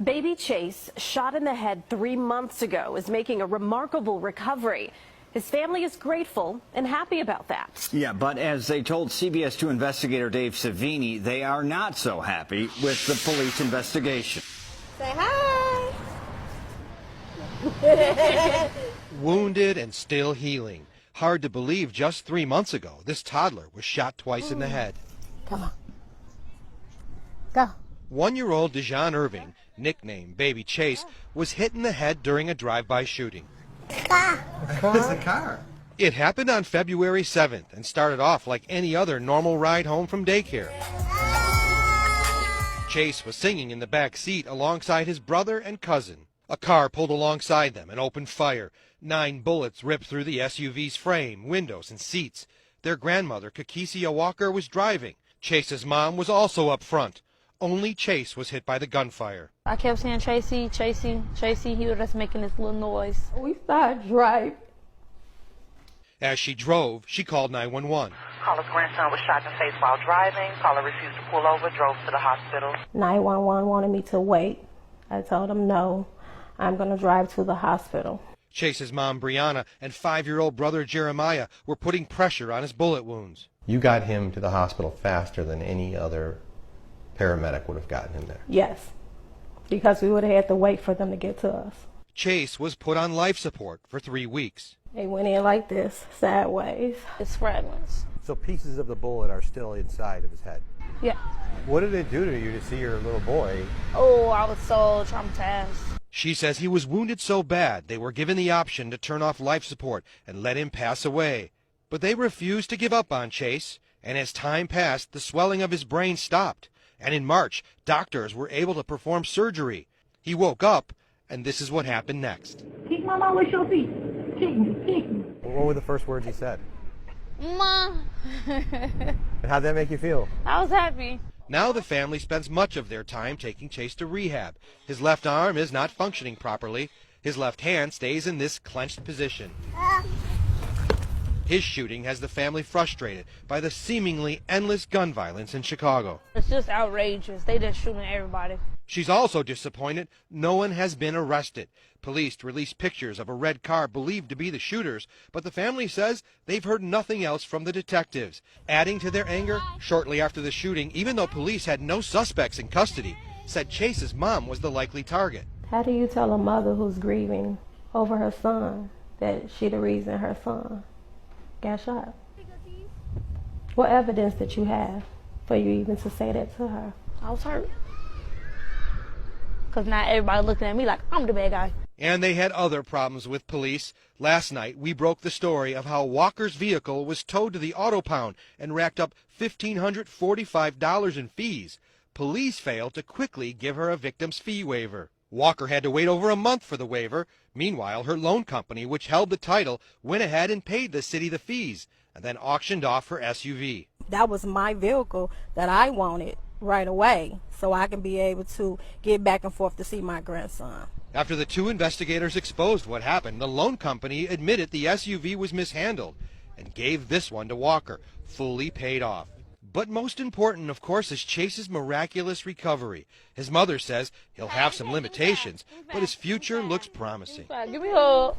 Baby Chase, shot in the head 3 months ago, is making a remarkable recovery. His family is grateful and happy about that. Yeah, but as they told CBS 2 investigator Dave Savini, they are not so happy with the police investigation. Say hi. Wounded and still healing. Hard to believe just 3 months ago, this toddler was shot twice in the head. Come on. Go. 1-year-old Dejan Irving, nicknamed Baby Chase, was hit in the head during a drive-by shooting. Where's the car? It happened on February 7th and started off like any other normal ride home from daycare. Chase was singing in the back seat alongside his brother and cousin. A car pulled alongside them and opened fire. 9 bullets ripped through the SUV's frame, windows, and seats. Their grandmother, Kakisia Walker, was driving. Chase's mom was also up front. Only Chase was hit by the gunfire. I kept saying, Chasey, Chasey, Chasey. He was just making this little noise. We started driving. As she drove, she called 911. Caller's grandson was shot in the face while driving. Caller refused to pull over, drove to the hospital. 911 wanted me to wait. I told him no, I'm going to drive to the hospital. Chase's mom, Brianna, and 5-year-old brother, Jeremiah, were putting pressure on his bullet wounds. You got him to the hospital faster than any other paramedic would have gotten him there. Yes, because we would have had to wait for them to get to us. Chase was put on life support for 3 weeks. They went in like this, sideways. It's fragments. So pieces of the bullet are still inside of his head. Yeah. What did it do to you to see your little boy? Oh, I was so traumatized. She says he was wounded so bad they were given the option to turn off life support and let him pass away. But they refused to give up on Chase, and as time passed, the swelling of his brain stopped. And in March, doctors were able to perform surgery. He woke up, and this is what happened next. Kick my mom with your feet. Kick me, kick me. What were the first words he said? Ma. And how'd that make you feel? I was happy. Now the family spends much of their time taking Chase to rehab. His left arm is not functioning properly. His left hand stays in this clenched position. His shooting has the family frustrated by the seemingly endless gun violence in Chicago. It's just outrageous. They just shooting everybody. She's also disappointed no one has been arrested. Police released pictures of a red car believed to be the shooters, but the family says they've heard nothing else from the detectives. Adding to their anger, shortly after the shooting, even though police had no suspects in custody, said Chase's mom was the likely target. How do you tell a mother who's grieving over her son that she the reason her son got shot? What evidence did you have for you even to say that to her? I was hurt. Because now everybody looking at me like I'm the bad guy. And they had other problems with police. Last night, we broke the story of how Walker's vehicle was towed to the auto pound and racked up $1,545 in fees. Police failed to quickly give her a victim's fee waiver. Walker had to wait over a month for the waiver. Meanwhile, her loan company, which held the title, went ahead and paid the city the fees and then auctioned off her SUV. That was my vehicle that I wanted right away so I can be able to get back and forth to see my grandson. After the 2 investigators exposed what happened, the loan company admitted the SUV was mishandled and gave this one to Walker, fully paid off. But most important, of course, is Chase's miraculous recovery. His mother says he'll have some limitations, but his future looks promising. Give me a hug.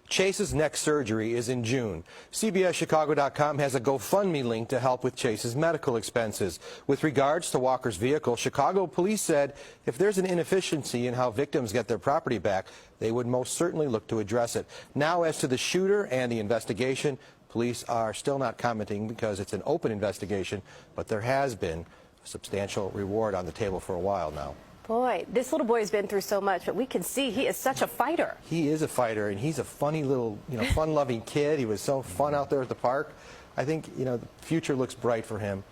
Chase's next surgery is in June. CBSChicago.com has a GoFundMe link to help with Chase's medical expenses. With regards to Walker's vehicle, Chicago police said if there's an inefficiency in how victims get their property back, they would most certainly look to address it. Now, as to the shooter and the investigation, police are still not commenting because it's an open investigation, but there has been a substantial reward on the table for a while now. Boy, this little boy has been through so much, but we can see he is such a fighter. He is a fighter, and he's a funny little, fun-loving kid. He was so fun out there at the park. I think, the future looks bright for him.